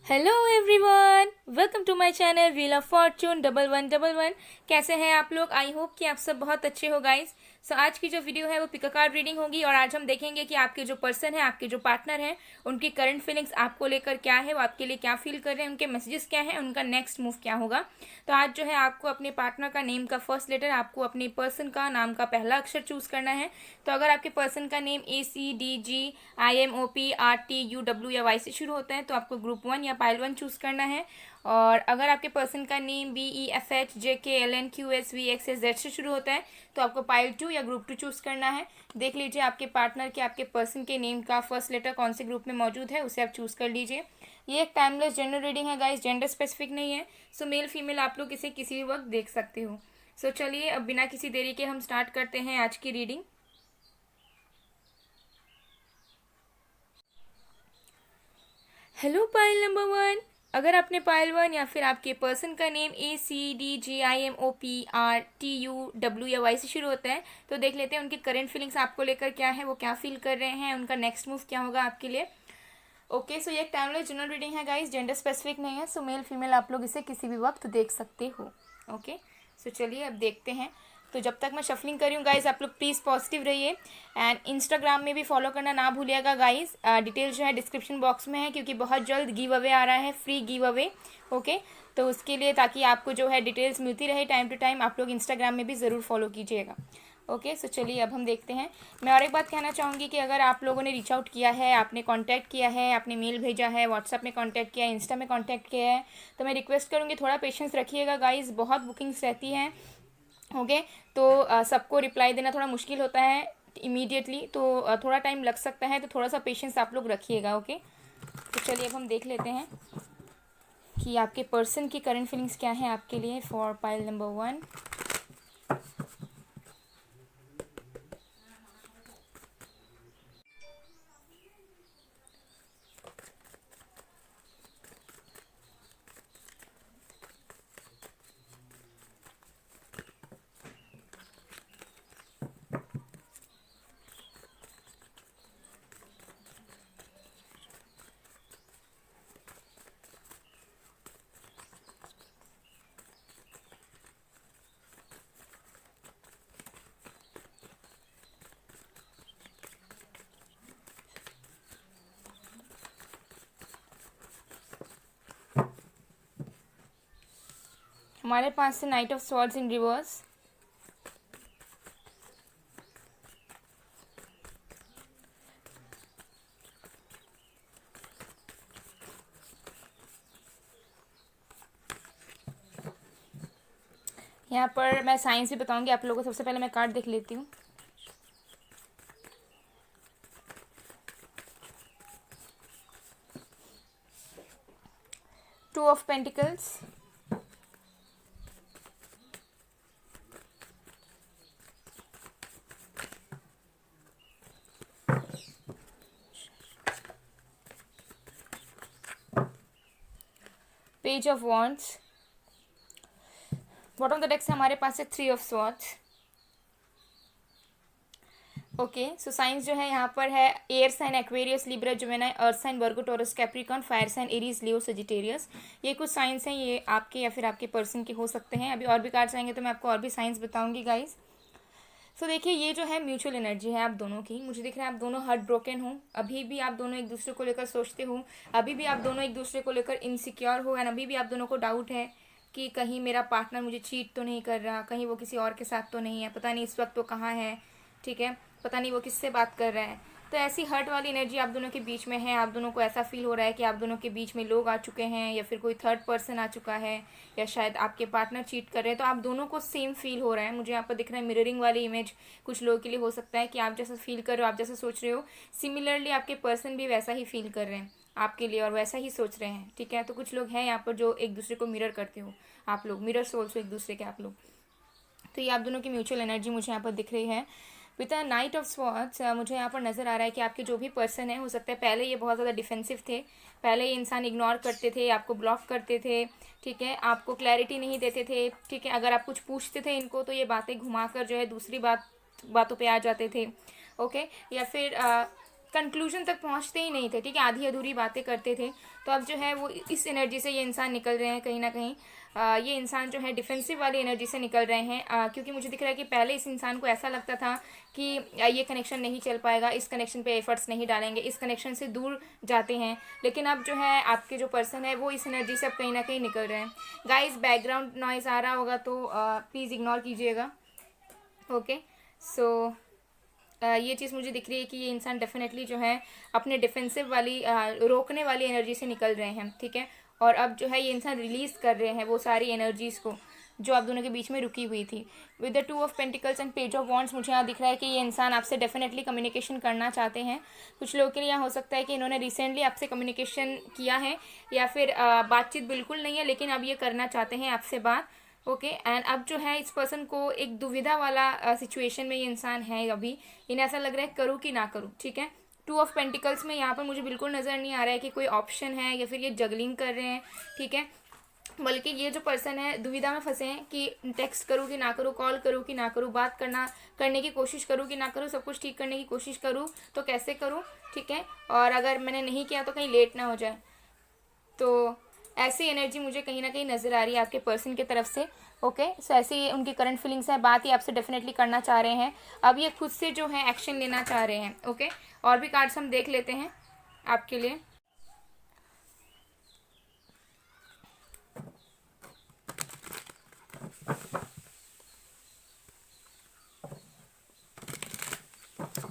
Hello everyone, welcome to my channel wheel of fortune 1111। कैसे हैं आप लोग? आई होप कि आप सब बहुत अच्छे हो गाइस। सो आज की जो वीडियो है वो पिक अ कार्ड रीडिंग होगी और आज हम देखेंगे कि आपके जो पर्सन है, आपके जो पार्टनर हैं, उनकी करंट फीलिंग्स आपको लेकर क्या है, वो आपके लिए क्या फील कर रहे हैं, उनके मैसेजेस क्या है, उनका नेक्स्ट मूव क्या होगा। तो आज जो है आपको अपने पार्टनर का नेम का फर्स्ट लेटर, आपको अपने पर्सन का नाम का पहला अक्षर चूज करना है। तो अगर आपके पर्सन का नेम ACDGIMOPRTUW या वाई से शुरू होता है तो आपको ग्रुप 1 या पाइल 1 चूज करना है। और अगर आपके पर्सन का नेम BEFHJKLNQSVXZ से शुरू होता है तो आपको पाइल 2 या ग्रुप 2 चूज करना है। देख लीजिए आपके पार्टनर के, आपके पर्सन के नेम का फर्स्ट लेटर कौन से ग्रुप में मौजूद है, उसे आप चूज कर लीजिए। ये एक टाइमलेस जेंडर रीडिंग है गाइस, जेंडर स्पेसिफिक नहीं है। सो मेल फीमेल आप लोग इसे किसी भी वक्त देख सकते हो। सो चलिए अब बिना किसी देरी के हम स्टार्ट करते हैं आज की रीडिंग। Hello pile number 1। अगर आपने पाइल 1 या फिर आपके पर्सन का नेम ACDGIMOPRTUW या वाई से शुरू होता है तो देख लेते हैं उनकी करंट फीलिंग्स आपको लेकर क्या है, वो क्या फील कर रहे हैं, उनका नेक्स्ट मूव क्या होगा आपके लिए। ओके, सो ये एक टाइमलेस जनरल रीडिंग है गाइस, जेंडर स्पेसिफिक नहीं है। सो मेल फीमेल आप लोग इसे किसी भी वक्त देख सकते हो। ओके, सो चलिए अब देखते हैं। तो जब तक मैं शफलिंग कर रही हूँ गाइस, आप लोग प्लीज़ पॉजिटिव रहिए एंड इंस्टाग्राम में भी फॉलो करना ना भूलिएगा गाइस। डिटेल्स जो है डिस्क्रिप्शन बॉक्स में है, क्योंकि बहुत जल्द गिव अवे आ रहा है, फ्री गिव अवे। ओके, तो उसके लिए ताकि आपको जो है डिटेल्स मिलती रहे टाइम टू टाइम, आप लोग इंस्टाग्राम में भी ज़रूर फॉलो कीजिएगा। ओके, सो चलिए अब हम देखते हैं। मैं और एक बात कहना चाहूँगी कि अगर आप लोगों ने रीच आउट किया है, आपने कांटेक्ट किया है, आपने मेल भेजा है, व्हाट्सएप में कांटेक्ट किया है, इंस्टा में कांटेक्ट किया है, तो मैं रिक्वेस्ट करूँगी थोड़ा पेशेंस रखिएगा गाइस, बहुत बुकिंग्स रहती हैं। ओके, तो सबको रिप्लाई देना थोड़ा मुश्किल होता है इमीडिएटली, तो थोड़ा टाइम लग सकता है, तो थोड़ा सा पेशेंस आप लोग रखिएगा। ओके, तो चलिए अब हम देख लेते हैं कि आपके पर्सन की करंट फीलिंग्स क्या है आपके लिए फॉर पाइल नंबर 1। हमारे पास से night of swords in reverse, यहाँ पर मैं साइंस भी बताऊंगी आप लोगों को। सबसे पहले मैं कार्ड देख लेती हूँ। Two of pentacles, page of wands, bottom of the deck से हमारे पास है 3 of swords. Okay, so signs जो है यहाँ पर है air sign Aquarius, Libra, Gemini, earth sign Virgo, Taurus, Capricorn, fire sign Aries, Leo, Sagittarius. ये कुछ साइंस हैं, ये आपके या फिर आपके पर्सन के हो सकते हैं। अभी और भी कार्ड्स आएंगे तो मैं आपको और भी साइंस बताऊंगी गाइस। सो देखिए, ये जो है म्यूचुअल एनर्जी है आप दोनों की। मुझे दिख रहा है आप दोनों हार्ट ब्रोकन हो, अभी भी आप दोनों एक दूसरे को लेकर सोचते हो, अभी भी आप दोनों एक दूसरे को लेकर इनसिक्योर हो एंड अभी भी आप दोनों को डाउट है कि कहीं मेरा पार्टनर मुझे चीट तो नहीं कर रहा, कहीं वो किसी और के साथ तो नहीं है, पता नहीं इस वक्त वो कहाँ है, ठीक है, पता नहीं वो किससे बात कर रहा है। तो ऐसी हर्ट वाली एनर्जी आप दोनों के बीच में है। आप दोनों को ऐसा फील हो रहा है कि आप दोनों के बीच में लोग आ चुके हैं या फिर कोई थर्ड पर्सन आ चुका है, या शायद आपके पार्टनर चीट कर रहे हैं। तो आप दोनों को सेम फील हो रहा है। मुझे यहाँ पर दिख रहा है मिररिंग वाली इमेज कुछ लोगों के लिए हो सकता है कि आप जैसा फील कर रहे हो, आप जैसा सोच रहे हो, सिमिलरली आपके पर्सन भी वैसा ही फील कर रहे हैं आपके लिए और वैसा ही सोच रहे हैं, ठीक है। तो कुछ लोग हैं यहाँ पर जो एक दूसरे को मिरर करते हो, आप लोग मिरर सोल्स हो एक दूसरे के आप लोग। तो ये आप दोनों की म्यूचुअल एनर्जी मुझे यहाँ पर दिख रही है with a night of swords. मुझे यहाँ पर नज़र आ रहा है कि आपके जो भी पर्सन है, हो सकता है पहले ये बहुत ज़्यादा डिफेंसिव थे, पहले ये इंसान इग्नोर करते थे, आपको ब्लॉक करते थे, ठीक है, आपको क्लैरिटी नहीं देते थे, ठीक है। अगर आप कुछ पूछते थे इनको तो ये बातें घुमाकर जो है दूसरी बातों पे आ जाते थे। ओके, या फिर कंक्लूजन तक पहुंचते ही नहीं थे, ठीक है, आधी अधूरी बातें करते थे। तो अब जो है वो इस एनर्जी से ये इंसान निकल रहे हैं कहीं ना कहीं। ये इंसान जो है डिफेंसिव वाली एनर्जी से निकल रहे हैं, क्योंकि मुझे दिख रहा है कि पहले इस इंसान को ऐसा लगता था कि ये कनेक्शन नहीं चल पाएगा, इस कनेक्शन पे एफर्ट्स नहीं डालेंगे, इस कनेक्शन से दूर जाते हैं। लेकिन अब जो है आपके जो पर्सन है वो इस एनर्जी से अब कहीं ना कहीं निकल रहे हैं। गाइस, बैकग्राउंड नॉइज़ आ रहा होगा तो प्लीज़ इग्नोर कीजिएगा। ओके, सो ये चीज़ मुझे दिख रही है कि ये इंसान डेफिनेटली जो है अपने डिफेंसिव वाली रोकने वाली एनर्जी से निकल रहे हैं, ठीक है। और अब जो है ये इंसान रिलीज़ कर रहे हैं वो सारी एनर्जीज़ को जो आप दोनों के बीच में रुकी हुई थी। With the 2 of pentacles and page of wands मुझे यहाँ दिख रहा है कि ये इंसान आपसे डेफिनेटली कम्युनिकेशन करना चाहते हैं। कुछ लोगों के लिए यहाँ हो सकता है कि इन्होंने रिसेंटली आपसे कम्युनिकेशन किया है, या फिर बातचीत बिल्कुल नहीं है लेकिन अब ये करना चाहते हैं आपसे बात। ओके, एंड अब जो है इस पर्सन को एक दुविधा वाला सिचुएशन में ये इंसान है अभी। इन्हें ऐसा लग रहा है करूँ कि ना करूँ, ठीक है। 2 ऑफ पेंटिकल्स में यहाँ पर मुझे बिल्कुल नज़र नहीं आ रहा है कि कोई ऑप्शन है या फिर ये जगलिंग कर रहे हैं, ठीक है। बल्कि ये जो पर्सन है दुविधा में फंसे हैं कि टेक्स्ट करूँ कि ना करूँ, कॉल करूँ कि ना करूँ, बात करने की कोशिश करूँ कि ना करूँ, सब कुछ ठीक करने की कोशिश करूँ तो कैसे करूँ, ठीक है। और अगर मैंने नहीं किया तो कहीं लेट ना हो जाए। तो ऐसी एनर्जी मुझे कहीं ना कहीं नज़र आ रही है आपके पर्सन की तरफ से। ओके, सो ऐसी उनकी करंट फीलिंग्स है, बात ही आपसे डेफिनेटली करना चाह रहे हैं। अब ये खुद से जो है एक्शन लेना चाह रहे हैं। ओके, और भी कार्ड्स हम देख लेते हैं आपके लिए।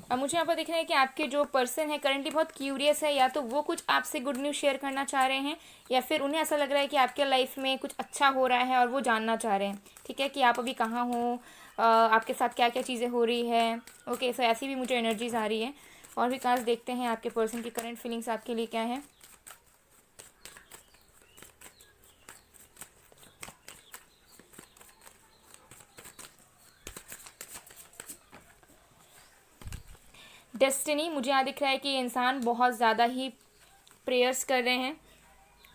अब मुझे यहाँ पर दिख रहा है कि आपके जो पर्सन है करंटली बहुत क्यूरियस है, या तो वो कुछ आपसे गुड न्यूज़ शेयर करना चाह रहे हैं, या फिर उन्हें ऐसा लग रहा है कि आपके लाइफ में कुछ अच्छा हो रहा है और वो जानना चाह रहे हैं, ठीक है, कि आप अभी कहाँ हो, आपके साथ क्या क्या चीज़ें हो रही है। ओके, सो ऐसी भी मुझे एनर्जीज आ रही है। और भी कार्ड्स देखते हैं आपके पर्सन की करंट फीलिंग्स आपके लिए क्या है। डेस्टिनी, मुझे यहाँ दिख रहा है कि ये इंसान बहुत ज़्यादा ही प्रेयर्स कर रहे हैं।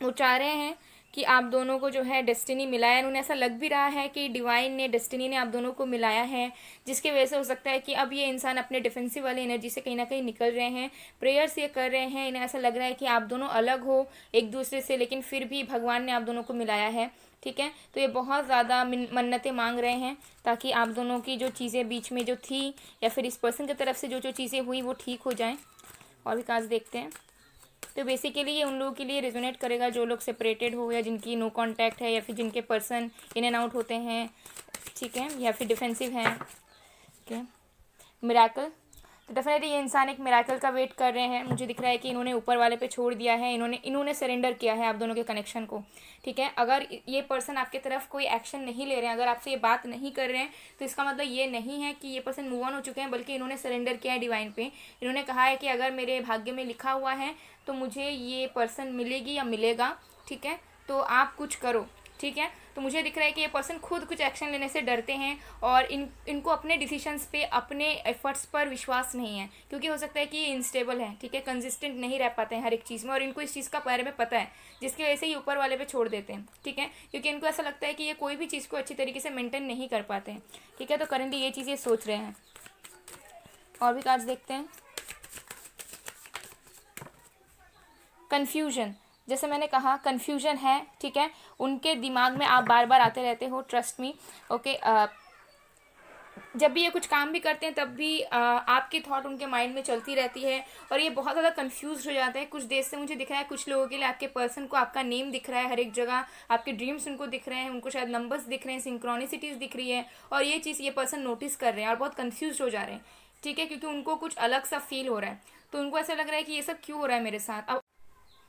वो चाह रहे हैं कि आप दोनों को जो है डेस्टिनी मिलाया। उन्हें ऐसा लग भी रहा है कि डिवाइन ने, डेस्टिनी ने आप दोनों को मिलाया है, जिसकी वजह से हो सकता है कि अब ये इंसान अपने डिफेंसिव वाली एनर्जी से कहीं ना कहीं निकल रहे हैं। प्रेयर्स ये कर रहे हैं, इन्हें ऐसा लग रहा है कि आप दोनों अलग हो एक दूसरे से, लेकिन फिर भी भगवान ने आप दोनों को मिलाया है, ठीक है। तो ये बहुत ज़्यादा मन्नतें मांग रहे हैं ताकि आप दोनों की जो चीज़ें बीच में जो थी, या फिर इस पर्सन की तरफ से जो जो चीज़ें हुई वो ठीक हो जाएं। और भी काज देखते हैं। तो बेसिकली ये उन लोगों के लिए रेजोनेट करेगा जो लोग सेपरेटेड हो, या जिनकी नो कांटेक्ट है, या फिर जिनके पर्सन इन एंड आउट होते हैं, ठीक है, या फिर डिफेंसिव हैं। ओके, मिराकल, तो डेफिनेटली ये इंसान एक मिराकल का वेट कर रहे हैं। मुझे दिख रहा है कि इन्होंने ऊपर वाले पे छोड़ दिया है, इन्होंने सरेंडर किया है आप दोनों के कनेक्शन को, ठीक है। अगर ये पर्सन आपके तरफ कोई एक्शन नहीं ले रहे हैं, अगर आपसे ये बात नहीं कर रहे हैं, तो इसका मतलब ये नहीं है कि ये पर्सन मूव ऑन हो चुके हैं, बल्कि इन्होंने सरेंडर किया है डिवाइन पे। इन्होंने कहा है कि अगर मेरे भाग्य में लिखा हुआ है तो मुझे ये पर्सन मिलेगी या मिलेगा, ठीक है, तो आप कुछ करो, ठीक है। तो मुझे दिख रहा है कि ये पर्सन खुद कुछ एक्शन लेने से डरते हैं, और इनको अपने डिसीजंस पे, अपने एफर्ट्स पर विश्वास नहीं है, क्योंकि हो सकता है कि ये इंस्टेबल है, ठीक है, कंसिस्टेंट नहीं रह पाते हैं हर एक चीज़ में, और इनको इस चीज़ का बारे में पता है, जिसकी वजह से ये ऊपर वाले पे छोड़ देते हैं, ठीक है, क्योंकि इनको ऐसा लगता है कि ये कोई भी चीज़ को अच्छी तरीके से मेंटेन नहीं कर पाते हैं, ठीक है। तो करंटली ये चीज़ ये सोच रहे हैं। और भी कार्ड्स देखते हैं। कन्फ्यूजन, जैसे मैंने कहा कन्फ्यूजन है, ठीक है, उनके दिमाग में आप बार बार आते रहते हो, ट्रस्ट मी। ओके, जब भी ये कुछ काम भी करते हैं तब भी आपकी थॉट उनके माइंड में चलती रहती है, और ये बहुत ज़्यादा कंफ्यूज हो जाते हैं। कुछ देर से मुझे दिख रहा है कुछ लोगों के लिए आपके पर्सन को आपका नेम दिख रहा है हर एक जगह, आपके ड्रीम्स उनको दिख रहे हैं, उनको शायद नंबर्स दिख रहे हैं, सिंक्रोनिसिटीज़ दिख रही है, और ये चीज़ ये पर्सन नोटिस कर रहे हैं और बहुत कन्फ्यूज हो जा रहे हैं, ठीक है, क्योंकि उनको कुछ अलग सा फील हो रहा है। तो उनको ऐसा लग रहा है कि ये सब क्यों हो रहा है मेरे साथ। अब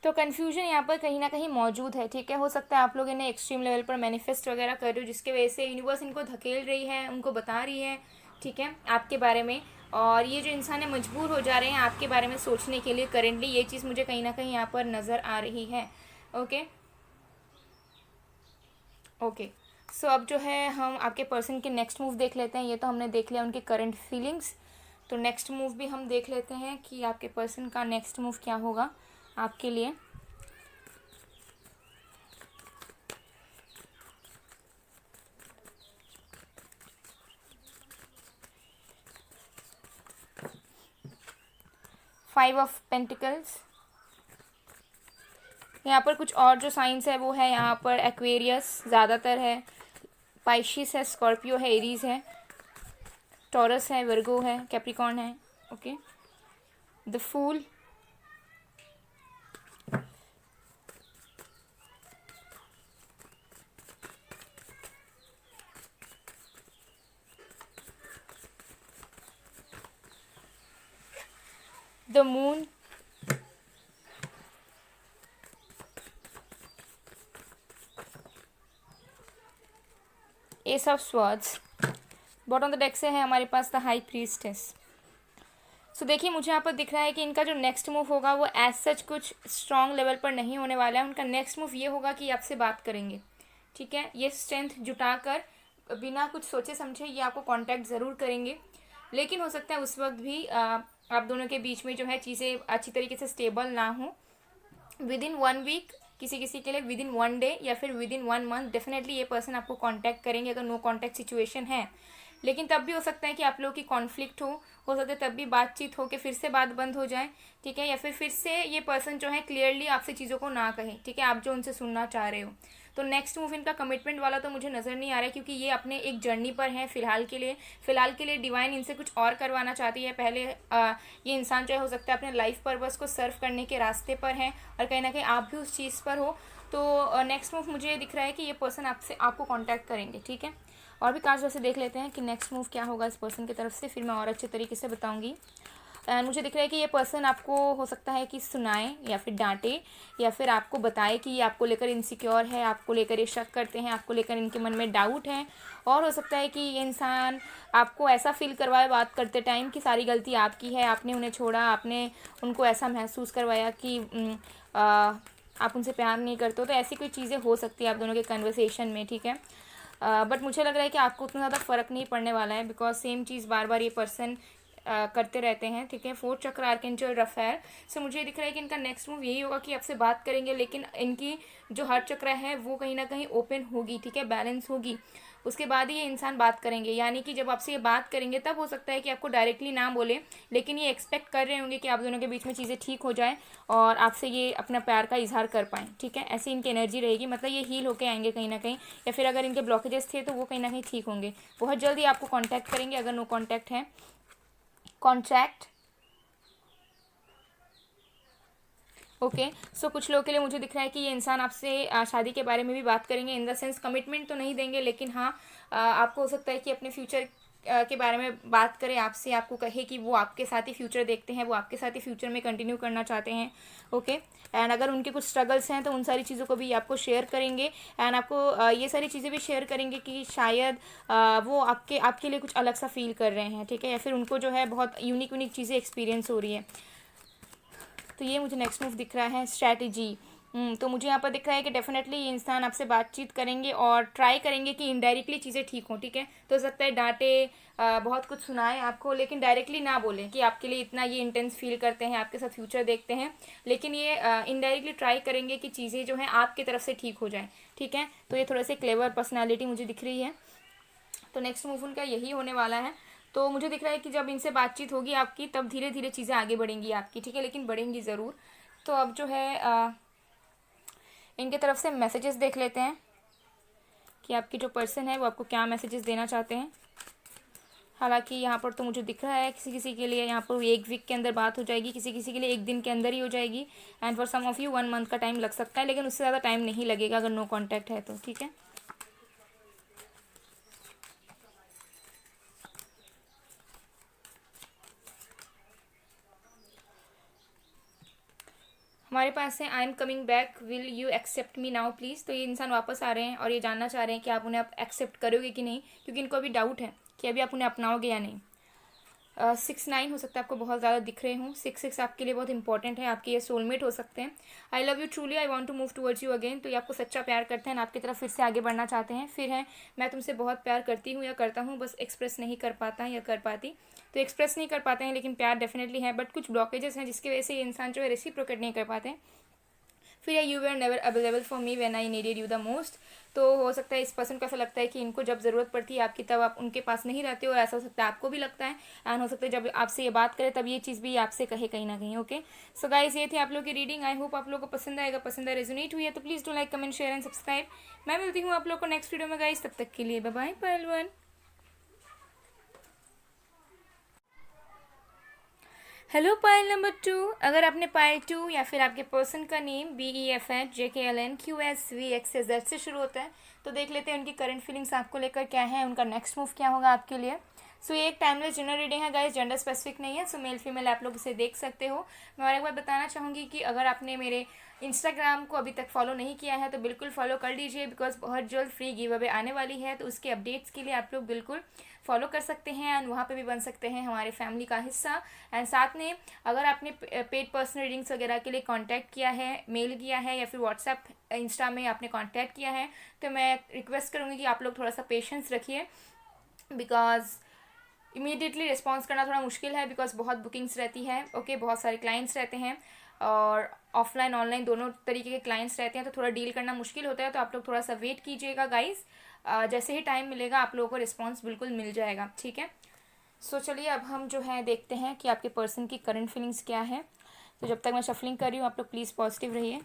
तो कन्फ्यूजन यहाँ पर कहीं ना कहीं मौजूद है, ठीक है। हो सकता है आप लोग इन्हें एक्सट्रीम लेवल पर मैनिफेस्ट वगैरह कर रहे हो, जिसके वजह से यूनिवर्स इनको धकेल रही है, उनको बता रही है, ठीक है, आपके बारे में। और ये जो इंसान है मजबूर हो जा रहे हैं आपके बारे में सोचने के लिए करेंटली। ये चीज़ मुझे कहीं ना कहीं यहाँ पर नज़र आ रही है। ओके ओके, सो अब जो है हम आपके पर्सन के नेक्स्ट मूव देख लेते हैं। ये तो हमने देख लिया उनके करंट फीलिंग्स, तो नेक्स्ट मूव भी हम देख लेते हैं कि आपके पर्सन का नेक्स्ट मूव क्या होगा आपके लिए। 5 ऑफ पेंटिकल्स। यहाँ पर कुछ और जो साइंस है वो है यहाँ पर एक्वेरियस ज़्यादातर है, पाइशिस है, स्कॉर्पियो है, एरीज है, टॉरस है, वर्गो है, कैप्रिकॉर्न है। Okay, the fool, the moon, ace of swords. Bottom of the deck से है हमारे पास द हाई प्रीस्टेस। सो देखिए मुझे यहाँ पर दिख रहा है कि इनका जो नेक्स्ट मूव होगा वो एज सच कुछ स्ट्रॉन्ग लेवल पर नहीं होने वाला है। उनका नेक्स्ट मूव ये होगा कि आपसे बात करेंगे, ठीक है। ये स्ट्रेंथ जुटाकर बिना कुछ सोचे समझे ये आपको कांटेक्ट ज़रूर करेंगे, लेकिन हो सकता है उस वक्त भी आप दोनों के बीच में जो है चीज़ें अच्छी तरीके से स्टेबल ना हो। विद इन 1 वीक, किसी किसी के लिए विद इन 1 डे या फिर विद इन 1 मंथ डेफिनेटली ये पर्सन आपको कांटेक्ट करेंगे अगर नो कांटेक्ट सिचुएशन है। लेकिन तब भी हो सकता है कि आप लोगों की कॉन्फ्लिक्ट हो सकता है तब भी बातचीत हो के फिर से बात बंद हो जाए, ठीक है। या फिर से ये पर्सन जो है क्लियरली आपसे चीज़ों को ना कहे, ठीक है, आप जो उनसे सुनना चाह रहे हो। तो नेक्स्ट मूव इनका कमिटमेंट वाला तो मुझे नज़र नहीं आ रहा है, क्योंकि ये अपने एक जर्नी पर है फ़िलहाल के लिए डिवाइन इनसे कुछ और करवाना चाहती है। पहले ये इंसान जो है हो सकता है अपने लाइफ पर्पस को सर्व करने के रास्ते पर है और कहीं ना कहीं आप भी उस चीज़ पर हो। तो नेक्स्ट मूव मुझे दिख रहा है कि ये पर्सन आपको कॉन्टैक्ट करेंगे, ठीक है। और भी कार्ड्स वैसे देख लेते हैं कि नेक्स्ट मूव क्या होगा इस पर्सन की तरफ से, फिर मैं और अच्छे तरीके से बताऊंगी। एंड मुझे दिख रहा है कि ये पर्सन आपको हो सकता है कि सुनाए या फिर डांटे या फिर आपको बताए कि ये आपको लेकर इनसिक्योर है, आपको लेकर ये शक करते हैं, आपको लेकर इनके मन में डाउट है। और हो सकता है कि ये इंसान आपको ऐसा फील करवाए बात करते टाइम कि सारी गलती आपकी है, आपने उन्हें छोड़ा, आपने उनको ऐसा महसूस करवाया कि आप उनसे प्यार नहीं करते हो। तो ऐसी कोई चीज़ें हो सकती है आप दोनों के कन्वर्सेशन में, ठीक है। बट मुझे लग रहा है कि आपको उतना ज़्यादा फ़र्क नहीं पड़ने वाला है, बिकॉज सेम चीज़ बार बार ये पर्सन करते रहते हैं, ठीक है। 4th चक्र आर्कएंजल रफेल से मुझे दिख रहा है कि इनका नेक्स्ट मूव यही होगा कि आपसे बात करेंगे, लेकिन इनकी जो हार्ट चक्र है वो कहीं ना कहीं ओपन होगी, ठीक है, बैलेंस होगी। उसके बाद ही ये इंसान बात करेंगे, यानी कि जब आपसे ये बात करेंगे तब हो सकता है कि आपको डायरेक्टली ना बोले, लेकिन ये एक्सपेक्ट कर रहे होंगे कि आप दोनों के बीच में चीज़ें ठीक हो जाए और आपसे ये अपना प्यार का इजहार कर पाएँ, ठीक है। ऐसी इनकी एनर्जी रहेगी, मतलब ये हील होके आएंगे कहीं ना कहीं, या फिर अगर इनके ब्लॉकेजेस थे तो वो कहीं ना कहीं ठीक होंगे। बहुत जल्दी आपको कॉन्टैक्ट करेंगे अगर नो कॉन्टैक्ट है। Contract, okay. सो कुछ लोगों के लिए मुझे दिख रहा है कि ये इंसान आपसे शादी के बारे में भी बात करेंगे, इन द सेंस कमिटमेंट तो नहीं देंगे, लेकिन हाँ आपको हो सकता है कि अपने फ्यूचर के बारे में बात करें आपसे, आपको कहे कि वो आपके साथ ही फ्यूचर देखते हैं, वो आपके साथ ही फ्यूचर में कंटिन्यू करना चाहते हैं, ओके। एंड अगर उनके कुछ स्ट्रगल्स हैं तो उन सारी चीज़ों को भी आपको शेयर करेंगे। एंड आपको ये सारी चीज़ें भी शेयर करेंगे कि शायद वो आपके लिए कुछ अलग सा फील कर रहे हैं, ठीक है, या फिर उनको जो है बहुत यूनिक चीज़ें एक्सपीरियंस हो रही है। तो ये मुझे नेक्स्ट मूव दिख रहा है, स्ट्रैटेजी। तो मुझे यहाँ पर दिख रहा है कि डेफिनेटली ये इंसान आपसे बातचीत करेंगे और ट्राई करेंगे कि इनडायरेक्टली चीज़ें ठीक हों, ठीक है। तो हो सकता है डांटे, बहुत कुछ सुनाए आपको, लेकिन डायरेक्टली ना बोलें कि आपके लिए इतना ये इंटेंस फील करते हैं, आपके साथ फ्यूचर देखते हैं, लेकिन ये इनडायरेक्टली ट्राई करेंगे कि चीज़ें जो हैं आपकी तरफ से ठीक हो जाएँ, ठीक है। तो ये थोड़ा सा क्लेवर पर्सनैलिटी मुझे दिख रही है। तो नेक्स्ट मूव उनका यही होने वाला है। तो मुझे दिख रहा है कि जब इनसे बातचीत होगी आपकी तब धीरे धीरे चीज़ें आगे बढ़ेंगी आपकी, ठीक है, लेकिन बढ़ेंगी ज़रूर। तो अब जो है इनके तरफ से मैसेजेस देख लेते हैं कि आपकी जो पर्सन है वो आपको क्या मैसेजेस देना चाहते हैं। हालांकि यहाँ पर तो मुझे दिख रहा है किसी किसी के लिए यहाँ पर 1 वीक के अंदर बात हो जाएगी, किसी किसी के लिए 1 दिन के अंदर ही हो जाएगी, and for some of you 1 month का टाइम लग सकता है, लेकिन उससे ज़्यादा टाइम नहीं लगेगा अगर नो कॉन्टैक्ट है तो, ठीक है। हमारे पास है I am coming back, will you accept me now please. तो ये इंसान वापस आ रहे हैं और ये जानना चाह रहे हैं कि आप उन्हें आप एक्सेप्ट करोगे कि नहीं, क्योंकि इनको अभी डाउट है कि अभी आप उन्हें अपनाओगे या नहीं। 6-9 हो सकता है आपको बहुत ज़्यादा दिख रहे हों, 6-6 आपके लिए बहुत इंपॉर्टेंट है, आपके ये सोलमेट हो सकते हैं। I love you truly, I want to move towards you again. तो ये आपको सच्चा प्यार करते हैं, आपकी तरफ फिर से आगे बढ़ना चाहते हैं। फिर है मैं तुमसे बहुत प्यार करती हूँ या करता हूँ, बस एक्सप्रेस नहीं कर पाता या कर पाती। तो एक्सप्रेस नहीं कर पाते हैं लेकिन प्यार डेफिनेटली है, बट कुछ ब्लॉकेजेस हैं जिसकी वजह से ये इंसान जो है रेसिप्रोकेट नहीं कर पाते हैं। फिर या you were never available for me when I needed you the most. तो हो सकता है इस पर्सन को ऐसा लगता है कि इनको जब ज़रूरत पड़ती है आपकी तब आप उनके पास नहीं रहते हो, ऐसा हो सकता है आपको भी लगता है। एंड हो सकता है जब आपसे ये बात करे तब ये चीज़ भी आपसे कहे कहीं ना कहीं। ओके, सो गाइस ये थी आप लोग की रीडिंग। आई होप आप लोग को पसंद आएगा, पसंद है, रेजोनेट हुई है तो please do like, comment, share and subscribe. मैं मिलती हूँ आप लोग को नेक्स्ट वीडियो में गाइस, तब तक के लिए बाय बाय पहलवान। हेलो पाइल नंबर 2, अगर आपने पाइल 2 या फिर आपके पर्सन का नेम BEFHJKLNQSVXZ से शुरू होता है तो देख लेते हैं उनकी करंट फीलिंग्स आपको लेकर क्या है, उनका नेक्स्ट मूव क्या होगा आपके लिए। सो ये एक टाइमलेस जनरल रीडिंग है गाइस, जेंडर स्पेसिफिक नहीं है। सो मेल फीमेल आप लोग इसे देख सकते हो। मैं और एक बार बताना चाहूँगी कि अगर आपने मेरे इंस्टाग्राम को अभी तक फॉलो नहीं किया है तो बिल्कुल फॉलो कर लीजिए, बिकॉज बहुत जल्द फ्री गिव अवे आने वाली है, तो उसके अपडेट्स के लिए आप लोग बिल्कुल फॉलो कर सकते हैं एंड वहाँ पे भी बन सकते हैं हमारे फैमिली का हिस्सा। एंड साथ में अगर आपने पेड पर्सनल रीडिंग्स वगैरह के लिए कांटेक्ट किया है, मेल किया है या फिर व्हाट्सएप इंस्टा में आपने कांटेक्ट किया है तो मैं रिक्वेस्ट करूँगी कि आप लोग थोड़ा सा पेशेंस रखिए, बिकॉज इमीडिएटली रिस्पॉन्स करना थोड़ा मुश्किल है, बिकॉज बहुत बुकिंग्स रहती है। ओके, बहुत सारे क्लाइंट्स रहते हैं और ऑफलाइन ऑनलाइन दोनों तरीके के क्लाइंट्स रहते हैं, तो थोड़ा डील करना मुश्किल होता है। तो आप लोग थोड़ा सा वेट कीजिएगा गाइस, जैसे ही टाइम मिलेगा आप लोगों को रिस्पॉन्स बिल्कुल मिल जाएगा, ठीक है। सो चलिए अब हम जो है देखते हैं कि आपके पर्सन की करंट फीलिंग्स क्या है। तो जब तक मैं शफलिंग कर रही हूँ आप लोग प्लीज़ पॉजिटिव रहिए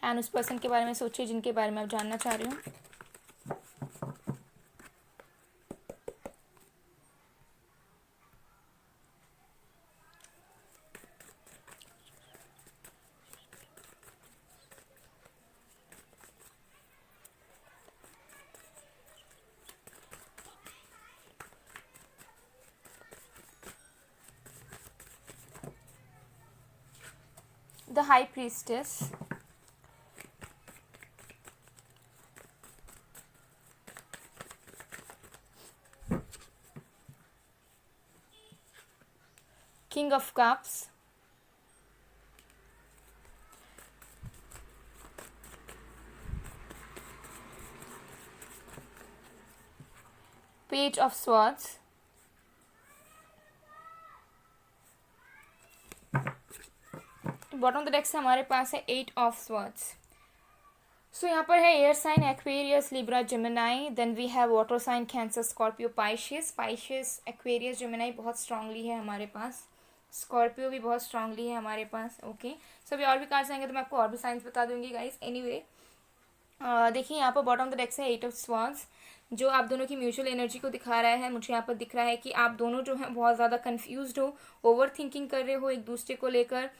एंड उस पर्सन के बारे में सोचिए जिनके बारे में आप जानना चाह रहे हो। The High Priestess, King of Cups, Page of Swords, bottom of the deck से हमारे पास है 8 ऑफ स्वर्ड्स। सो यहाँ पर है air sign Aquarius, Libra, Gemini, then we have water sign Cancer, Scorpio, Pisces. Pisces, Aquarius, Gemini बहुत strongly है हमारे पास, स्कॉर्पियो भी बहुत स्ट्रांगली है हमारे पास। ओके, सो अभी और भी कार्ड्स आएंगे तो मैं आपको और भी साइंस बता दूंगी गाइस। एनीवे देखिए यहाँ पर बॉटम ऑफ द डेक से 8 ऑफ स्वर्ड्स जो आप दोनों की म्यूचुअल एनर्जी को दिखा रहा है। मुझे यहाँ पर दिख रहा है कि आप दोनों जो हैं बहुत ज़्यादा कन्फ्यूज्ड हो, ओवर थिंकिंग कर रहे हो एक दूसरे को लेकर,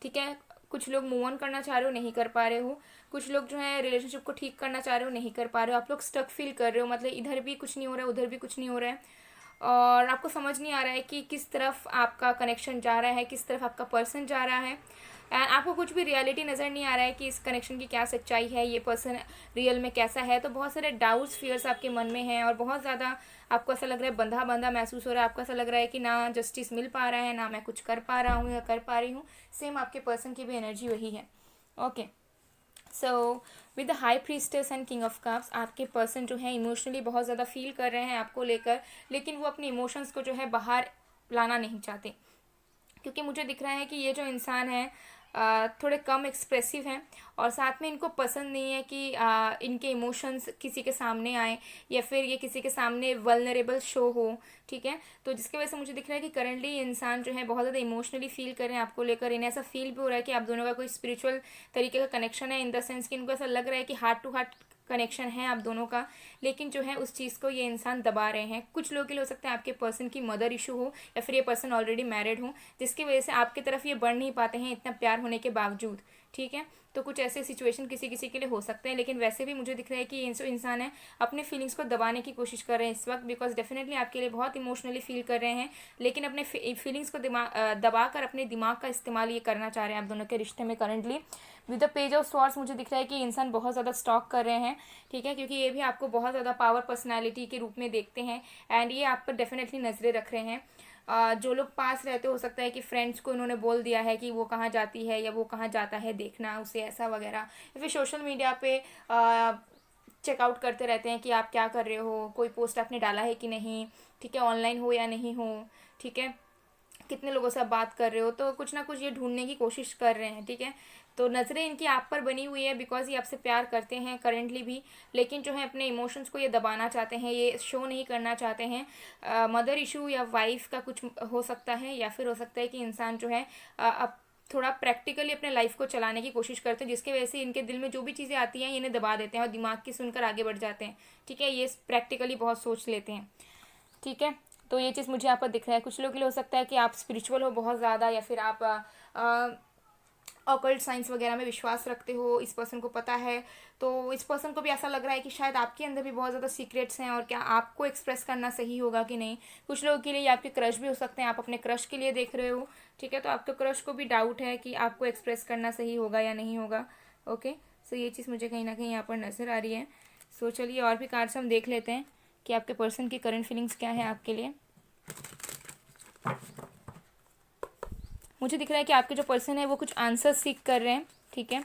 ठीक है। कुछ लोग मूव ऑन करना चाह रहे हो, नहीं कर पा रहे हो। कुछ लोग जो है रिलेशनशिप को ठीक करना चाह रहे हो, नहीं कर पा रहे हो। आप लोग स्टक फील कर रहे हो, मतलब इधर भी कुछ नहीं हो रहा है, उधर भी कुछ नहीं हो रहा है, और आपको समझ नहीं आ रहा है कि किस तरफ आपका कनेक्शन जा रहा है, किस तरफ आपका पर्सन जा रहा है। एंड आपको कुछ भी रियलिटी नज़र नहीं आ रहा है कि इस कनेक्शन की क्या सच्चाई है, ये पर्सन रियल में कैसा है। तो बहुत सारे डाउट्स, फियर्स आपके मन में हैं और बहुत ज़्यादा आपको ऐसा लग रहा है बंधा बंधा महसूस हो रहा है। आपको ऐसा लग रहा है कि ना जस्टिस मिल पा रहा है, ना मैं कुछ कर पा रहा हूँ या कर पा रही हूँ। सेम आपके पर्सन की भी एनर्जी वही है। Okay, so with the high priestess and king of cups आपके पर्सन जो है इमोशनली बहुत ज़्यादा फील कर रहे हैं आपको लेकर, लेकिन वो अपने इमोशंस को जो है बाहर लाना नहीं चाहते, क्योंकि मुझे दिख रहा है कि ये जो इंसान है थोड़े कम एक्सप्रेसिव हैं और साथ में इनको पसंद नहीं है कि इनके इमोशंस किसी के सामने आए या फिर ये किसी के सामने वल्नरेबल शो हो, ठीक है। तो जिसकी वजह से मुझे दिख रहा है कि करंटली ये इंसान जो है बहुत ज़्यादा इमोशनली फील कर रहे हैं आपको लेकर। इन्हें ऐसा फील भी हो रहा है कि आप दोनों का कोई स्पिरिचुअल तरीके का कनेक्शन है, इन द सेंस कि इनको ऐसा लग रहा है कि हार्ट टू हार्ट कनेक्शन है आप दोनों का, लेकिन जो है उस चीज़ को ये इंसान दबा रहे हैं। कुछ लोगों के लिए हो सकता है आपके पर्सन की मदर इशू हो या फिर ये पर्सन ऑलरेडी मैरिड हो, जिसकी वजह से आपकी तरफ ये बढ़ नहीं पाते हैं इतना प्यार होने के बावजूद, ठीक है। तो कुछ ऐसे सिचुएशन किसी किसी के लिए हो सकते हैं, लेकिन वैसे भी मुझे दिख रहा है कि ये इंसान है अपने फीलिंग्स को दबाने की कोशिश कर रहे हैं इस वक्त, बिकॉज डेफिनेटली आपके लिए बहुत इमोशनली फील कर रहे हैं, लेकिन अपने फीलिंग्स को दबाकर अपने दिमाग का इस्तेमाल ये करना चाह रहे हैं आप दोनों के रिश्ते में currently. With the page of swords मुझे दिख रहा है कि इंसान बहुत ज़्यादा स्टॉक कर रहे हैं, ठीक है, क्योंकि ये भी आपको बहुत ज़्यादा पावर पर्सनैलिटी के रूप में देखते हैं एंड ये आप पर डेफिनेटली नज़रें रख रहे हैं। जो लोग पास रहते हो सकता है कि फ्रेंड्स को इन्होंने बोल दिया है कि वो कहाँ जाती है या वो कहाँ जाता है, देखना उसे ऐसा वगैरह, या फिर सोशल मीडिया पे चेकआउट करते रहते हैं कि आप क्या कर रहे हो, कोई पोस्ट आपने डाला है कि नहीं, ठीक है, ऑनलाइन हो या नहीं हो, ठीक है। कितने लोगों से आप बात कर रहे हो, तो कुछ ना कुछ ये ढूंढने की कोशिश कर रहे हैं, ठीक है। तो नज़रें इनकी आप पर बनी हुई है बिकॉज ये आपसे प्यार करते हैं करेंटली भी, लेकिन जो है अपने इमोशंस को ये दबाना चाहते हैं, ये शो नहीं करना चाहते हैं। मदर इशू या वाइफ का कुछ हो सकता है, या फिर हो सकता है कि इंसान जो है अब थोड़ा प्रैक्टिकली अपने लाइफ को चलाने की कोशिश करते हैं, जिसकी वजह से इनके दिल में जो भी चीज़ें आती हैं इन्हें दबा देते हैं और दिमाग की सुनकर आगे बढ़ जाते हैं, ठीक है। ये प्रैक्टिकली बहुत सोच लेते हैं, ठीक है। तो ये चीज़ मुझे यहाँ पर दिख रहा है। कुछ लोगों के लिए हो सकता है कि आप स्पिरिचुअल हो बहुत ज़्यादा, या फिर आप ऑकल्ट साइंस वगैरह में विश्वास रखते हो, इस पर्सन को पता है। तो इस पर्सन को भी ऐसा लग रहा है कि शायद आपके अंदर भी बहुत ज़्यादा सीक्रेट्स हैं, और क्या आपको एक्सप्रेस करना सही होगा कि नहीं। कुछ लोगों के लिए आपके क्रश भी हो सकते हैं, आप अपने क्रश के लिए देख रहे हो, ठीक है। तो आपके क्रश को भी डाउट है कि आपको एक्सप्रेस करना सही होगा या नहीं होगा। ओके, सो ये चीज़ मुझे कहीं ना कहीं यहाँ पर नज़र आ रही है। सो चलिए और भी कार्ड्स हम देख लेते हैं कि आपके पर्सन की करंट फीलिंग्स क्या है आपके लिए। मुझे दिख रहा है कि आपके जो पर्सन है वो कुछ आंसर सीख कर रहे हैं, ठीक है।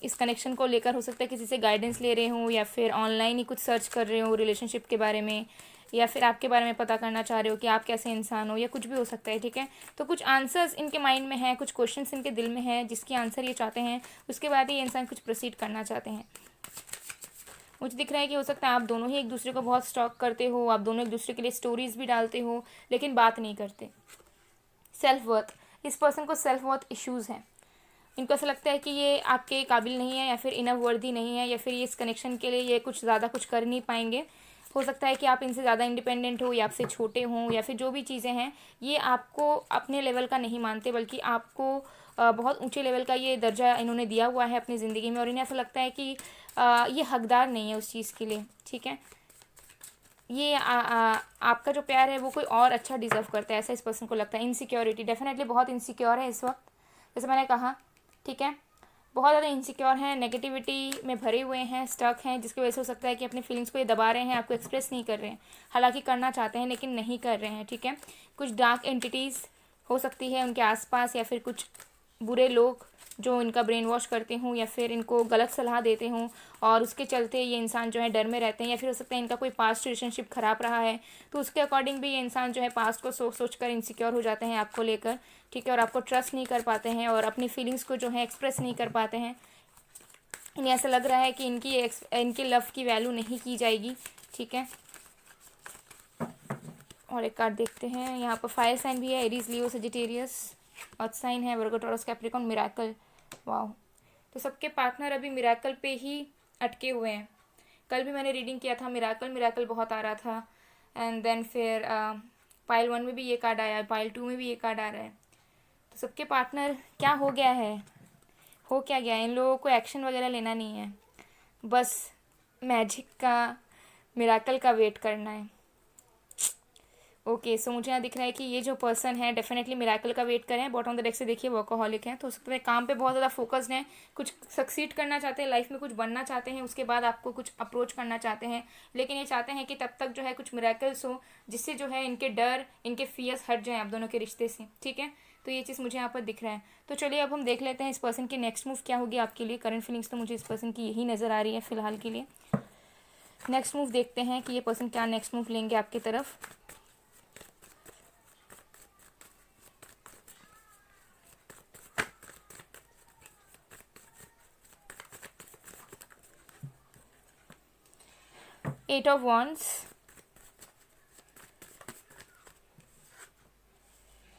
इस कनेक्शन को लेकर हो सकता है किसी से गाइडेंस ले रहे हो, या फिर ऑनलाइन ही कुछ सर्च कर रहे हो रिलेशनशिप के बारे में, या फिर आपके बारे में पता करना चाह रहे हो कि आप कैसे इंसान हो, या कुछ भी हो सकता है, ठीक है। तो कुछ आंसर्स इनके माइंड में है, कुछ क्वेश्चंस इनके दिल में है जिसकी आंसर ये चाहते हैं, उसके बाद ही ये इंसान कुछ प्रोसीड करना चाहते हैं। मुझे दिख रहा है कि हो सकता है आप दोनों ही एक दूसरे को बहुत स्टॉक करते हो, आप दोनों एक दूसरे के लिए स्टोरीज भी डालते हो, लेकिन बात नहीं करते। सेल्फ वर्थ, इस पर्सन को सेल्फ वर्थ इश्यूज़ हैं। इनको ऐसा लगता है कि ये आपके काबिल नहीं है, या फिर इनफ वर्दी नहीं है, या फिर ये इस कनेक्शन के लिए ये कुछ ज़्यादा कुछ कर नहीं पाएंगे। हो सकता है कि आप इनसे ज़्यादा इंडिपेंडेंट हो, या आपसे छोटे हों, या फिर जो भी चीज़ें हैं ये आपको अपने लेवल का नहीं मानते, बल्कि आपको बहुत ऊंचे लेवल का ये दर्जा इन्होंने दिया हुआ है अपनी ज़िंदगी में, और इन्हें ऐसा लगता है कि ये हकदार नहीं है उस चीज़ के लिए, ठीक है। ये आपका जो प्यार है वो कोई और अच्छा डिज़र्व करता है, ऐसा इस पर्सन को लगता है। इनसिक्योरिटी, डेफिनेटली बहुत इनसिक्योर है इस वक्त, जैसे मैंने कहा, ठीक है। बहुत ज़्यादा इनसिक्योर हैं, नेगेटिविटी में भरे हुए हैं, स्टक हैं, जिसकी वजह से हो सकता है कि अपनी फीलिंग्स को ये दबा रहे हैं, आपको एक्सप्रेस नहीं कर रहे हैं। हालांकि करना चाहते हैं लेकिन नहीं कर रहे हैं, ठीक है। कुछ डार्क एंटिटीज़ हो सकती है उनके आसपास, या फिर कुछ बुरे लोग जो इनका ब्रेन वॉश करते हों, या फिर इनको गलत सलाह देते हों, और उसके चलते ये इंसान जो है डर में रहते हैं। या फिर हो सकता है इनका कोई पास्ट रिलेशनशिप ख़राब रहा है, तो उसके अकॉर्डिंग भी ये इंसान जो है पास्ट को सोच सोच कर इनसिक्योर हो जाते हैं आपको लेकर, ठीक है। और आपको ट्रस्ट नहीं कर पाते हैं, और अपनी फीलिंग्स को जो है एक्सप्रेस नहीं कर पाते हैं। इन्हें ऐसा लग रहा है कि इनकी लव की वैल्यू नहीं की जाएगी, ठीक है। और एक कार्ड देखते हैं, यहाँ पर फायर साइन भी है, एरीज, लियो, सजिटेरियस। अर्थ साइन है, वर्गो, टॉरस, कैप्रिकॉर्न, मिराकल। वाह, तो सबके पार्टनर अभी मिराकल पे ही अटके हुए हैं। कल भी मैंने रीडिंग किया था, मिराकल मिराकल बहुत आ रहा था, एंड देन फिर पाइल 1 में भी ये कार्ड आया, पाइल 2 में भी ये कार्ड आ रहा है। तो सबके पार्टनर क्या हो गया है, हो क्या गया है, इन लोगों को एक्शन वगैरह लेना नहीं है, बस मैजिक का, मिराकल का वेट करना है। ओके, सो मुझे यहाँ दिख रहा है कि ये जो पर्सन है डेफिनेटली मिराकल का वेट करें। बॉटम ऑफ द डेक से देखिए वर्कोहॉलिक हैं, तो हो सकता है काम पे बहुत ज़्यादा फोकस्ड हैं, कुछ सक्सीड करना चाहते हैं, लाइफ में कुछ बनना चाहते हैं, उसके बाद आपको कुछ अप्रोच करना चाहते हैं, लेकिन ये चाहते हैं कि तब तक जो है कुछ मिराकल्स हो, जिससे जो है इनके डर, इनके फियर्स हट जाएँ आप दोनों के रिश्ते से, ठीक है। तो ये चीज़ मुझे यहाँ पर दिख रहा है। तो चलिए अब हम देख लेते हैं इस पर्सन की नेक्स्ट मूव क्या होगी आपके लिए। करंट फीलिंग्स तो मुझे इस पर्सन की यही नज़र आ रही है फिलहाल के लिए। नेक्स्ट मूव देखते हैं कि ये पर्सन क्या नेक्स्ट मूव लेंगे आपकी तरफ। Eight of Wands,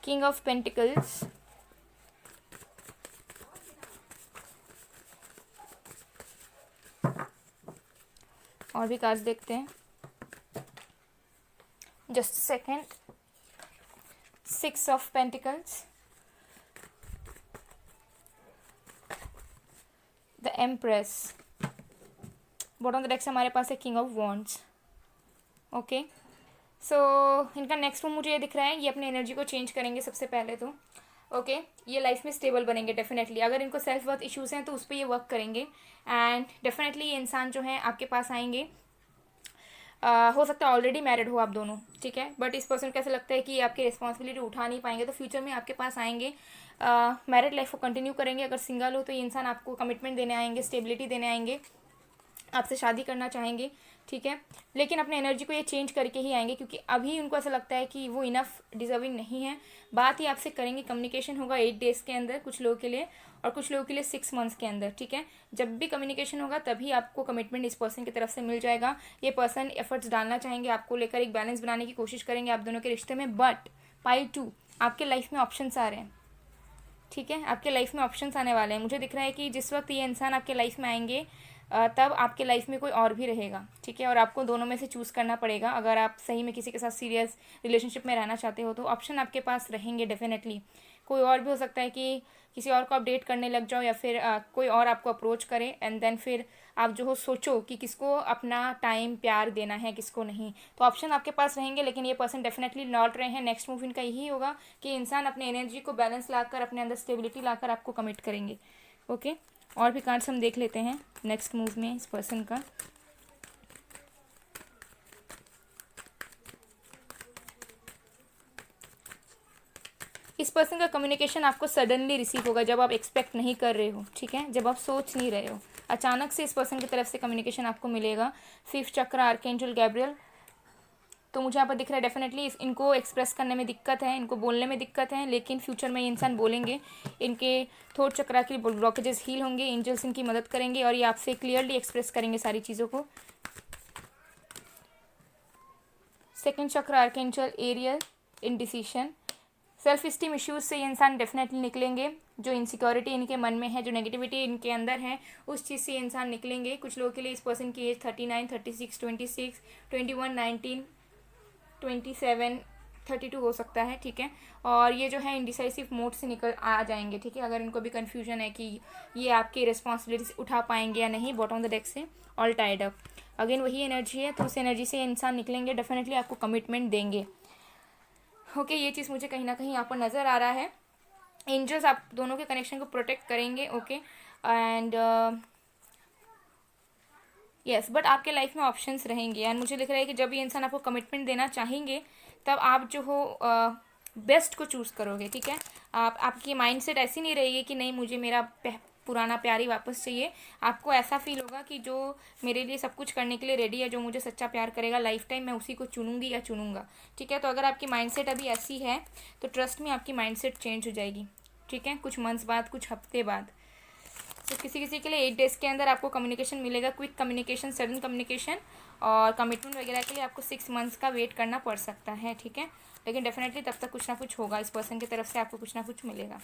King of Pentacles, और भी कार्ड्स देखते हैं, just second. Six of Pentacles, The Empress, bottom of the deck से हमारे पास है किंग ऑफ वॉन्ड्स। ओके, सो इनका नेक्स्ट मूव मुझे ये दिख रहा है, ये अपनी एनर्जी को चेंज करेंगे सबसे पहले तो। ओके, ये लाइफ में स्टेबल बनेंगे डेफिनेटली। अगर इनको सेल्फ वर्थ इश्यूज़ हैं तो उस पर ये वर्क करेंगे, एंड डेफिनेटली ये इंसान जो है आपके पास आएंगे। हो सकता है ऑलरेडी मैरिड हो आप दोनों, ठीक है, बट इस पर्सन को ऐसा लगता है कि ये आपकी रिस्पॉन्सिबिलिटी उठा नहीं पाएंगे, तो फ्यूचर में आपके पास आएंगे, मैरिड लाइफ को कंटिन्यू करेंगे। अगर सिंगल हो तो ये इंसान आपको कमिटमेंट देने आएंगे, स्टेबिलिटी देने आएंगे, आपसे शादी करना चाहेंगे, ठीक है, लेकिन अपने एनर्जी को ये चेंज करके ही आएंगे, क्योंकि अभी उनको ऐसा लगता है कि वो इनफ डिजर्विंग नहीं है। बात ही आपसे करेंगे, कम्युनिकेशन होगा 8 डेज़ के अंदर कुछ लोगों के लिए, और कुछ लोगों के लिए 6 मंथ्स के अंदर। ठीक है, जब भी कम्युनिकेशन होगा तभी आपको कमिटमेंट इस पर्सन की तरफ से मिल जाएगा। ये पर्सन एफर्ट्स डालना चाहेंगे आपको लेकर, एक बैलेंस बनाने की कोशिश करेंगे आप दोनों के रिश्ते में। बट पाई 2 आपके लाइफ में ऑप्शंस आ रहे हैं। ठीक है, आपके लाइफ में ऑप्शंस आने वाले हैं। मुझे दिख रहा है कि जिस वक्त ये इंसान आपके लाइफ में आएंगे तब आपके लाइफ में कोई और भी रहेगा। ठीक है, और आपको दोनों में से चूज़ करना पड़ेगा। अगर आप सही में किसी के साथ सीरियस रिलेशनशिप में रहना चाहते हो तो ऑप्शन आपके पास रहेंगे डेफिनेटली। कोई और भी हो सकता है कि किसी और को आप डेट करने लग जाओ, या फिर कोई और आपको अप्रोच करे, एंड देन फिर आप जो हो सोचो कि किसको अपना टाइम प्यार देना है, किसको नहीं। तो ऑप्शन आपके पास रहेंगे, लेकिन ये पर्सन डेफिनेटली लौट रहे हैं। नेक्स्ट मूव इनका यही होगा कि इंसान अपने एनर्जी को बैलेंस लाकर, अपने अंदर स्टेबिलिटी लाकर आपको कमिट करेंगे। ओके, और भी कार्ड्स हम देख लेते हैं नेक्स्ट मूव में इस पर्सन का। इस पर्सन का कम्युनिकेशन आपको सडनली रिसीव होगा जब आप एक्सपेक्ट नहीं कर रहे हो। ठीक है, जब आप सोच नहीं रहे हो, अचानक से इस पर्सन की तरफ से कम्युनिकेशन आपको मिलेगा। 5th चक्र आर्कएंजल गैब्रियल। तो मुझे यहाँ पर दिख रहा है डेफिनेटली इनको एक्सप्रेस करने में दिक्कत है, इनको बोलने में दिक्कत है, लेकिन फ्यूचर में ये इंसान बोलेंगे। इनके थोट चक्रा की ब्लॉकेजेस हील होंगे, एंजल्स इनकी मदद करेंगे और ये आपसे क्लियरली एक्सप्रेस करेंगे सारी चीज़ों को। 2nd chakra archangel Ariel, indecision. Self esteem issues से ये इंसान डेफिनेटली निकलेंगे। जो इनसिक्योरिटी इनके मन में है, जो नेगेटिविटी इनके अंदर है, उस चीज़ से ये इंसान निकलेंगे। कुछ लोगों के लिए इस पर्सन की एज 39, 36, 26, 21, 19, 27, 32 हो सकता है। ठीक है, और ये जो है इंडिसाइसिव मोड से निकल आ जाएंगे। ठीक है, अगर इनको भी कन्फ्यूजन है कि ये आपकी रिस्पॉन्सिबिलिटीज उठा पाएंगे या नहीं, बॉटम ऑफ द डेक से ऑल टाइड अप। अगेन वही एनर्जी है, तो उस एनर्जी से इंसान निकलेंगे, डेफिनेटली आपको कमिटमेंट देंगे। ओके, ये चीज़ मुझे कहीं ना कहीं यहाँ पर नज़र आ रहा है। एंजल्स आप दोनों के कनेक्शन को प्रोटेक्ट करेंगे। ओके, एंड यस, बट आपके लाइफ में ऑप्शंस रहेंगे। एंड मुझे दिख रहा है कि जब ये इंसान आपको कमिटमेंट देना चाहेंगे तब आप जो हो बेस्ट को चूज़ करोगे। ठीक है, आपकी माइंडसेट ऐसी नहीं रहेगी कि नहीं मुझे मेरा पुराना प्यार ही वापस चाहिए। आपको ऐसा फील होगा कि जो मेरे लिए सब कुछ करने के लिए रेडी है, जो मुझे सच्चा प्यार करेगा लाइफ टाइम, मैं उसी को चुनूंगी या चुनूंगा। ठीक है, तो अगर आपकी माइंडसेट अभी ऐसी है तो ट्रस्ट में आपकी माइंडसेट चेंज हो जाएगी। ठीक है, कुछ मंथ्स बाद, कुछ हफ्ते बाद। तो किसी किसी के लिए 8 डेज़ के अंदर आपको कम्युनिकेशन मिलेगा, क्विक कम्युनिकेशन, सडन कम्युनिकेशन। और कमिटमेंट वगैरह के लिए आपको 6 मंथ्स का वेट करना पड़ सकता है। ठीक है, लेकिन डेफिनेटली तब तक कुछ ना कुछ होगा, इस पर्सन की तरफ से आपको कुछ ना कुछ मिलेगा।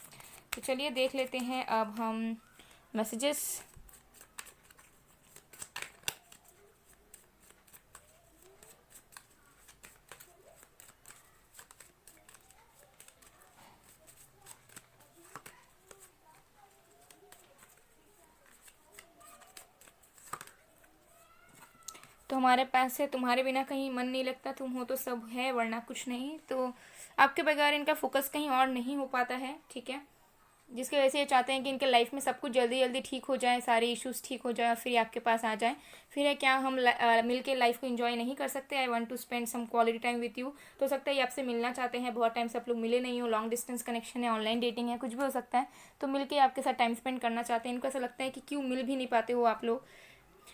तो चलिए देख लेते हैं अब हम मैसेजेस। तो हमारे पास है तुम्हारे बिना कहीं मन नहीं लगता, तुम हो तो सब है वरना कुछ नहीं। तो आपके बगैर इनका फोकस कहीं और नहीं हो पाता है। ठीक है, जिसकी वजह से ये चाहते हैं कि इनके लाइफ में सब कुछ जल्दी जल्दी ठीक हो जाए, सारे इश्यूज ठीक हो जाए और फिर आपके पास आ जाए। फिर है क्या हम मिल के लाइफ को एंजॉय नहीं कर सकते? I want to spend some quality time with you. तो हो सकता है ये आपसे मिलना चाहते हैं, बहुत टाइम से आप लोग मिले नहीं हो, लॉन्ग डिस्टेंस कनेक्शन है, ऑनलाइन डेटिंग है, कुछ भी हो सकता है। तो मिल के आपके साथ टाइम स्पेंड करना चाहते हैं। इनको ऐसा लगता है कि क्यों मिल भी नहीं पाते हो आप लोग।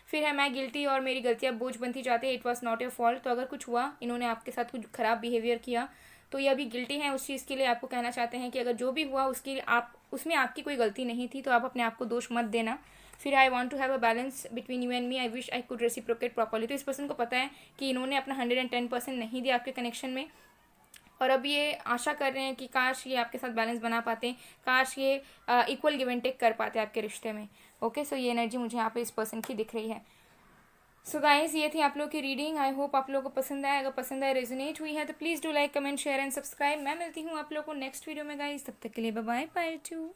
फिर है मैं गिल्टी और मेरी गलतियाँ बोझ बनती जाती है, it was not your fault. तो अगर कुछ हुआ, इन्होंने आपके साथ कुछ खराब बिहेवियर किया, तो ये अभी गिल्टी हैं उस चीज़ के लिए। आपको कहना चाहते हैं कि अगर जो भी हुआ उसकी उसमें आपकी कोई गलती नहीं थी, तो आप अपने आप को दोष मत देना। फिर I want to have a balance between you and me, I wish I could reciprocate properly. तो इस पर्सन को पता है कि इन्होंने अपना 110% नहीं दिया आपके कनेक्शन में, और अब ये आशा कर रहे हैं कि काश ये आपके साथ बैलेंस बना पाते, काश ये इक्वल गिव एंड टेक कर पाते आपके रिश्ते में। ओके, सो ये एनर्जी मुझे यहाँ पे इस पर्सन की दिख रही है। सो गाइज, ये थी आप लोग की रीडिंग। आई होप आप लोगों को पसंद आए। अगर पसंद आए, रेजोनेट हुई है तो please do like, comment, share and subscribe. मैं मिलती हूँ आप लोगों को नेक्स्ट वीडियो में गाइज, तब तक के लिए बाय बाय, बाय टू।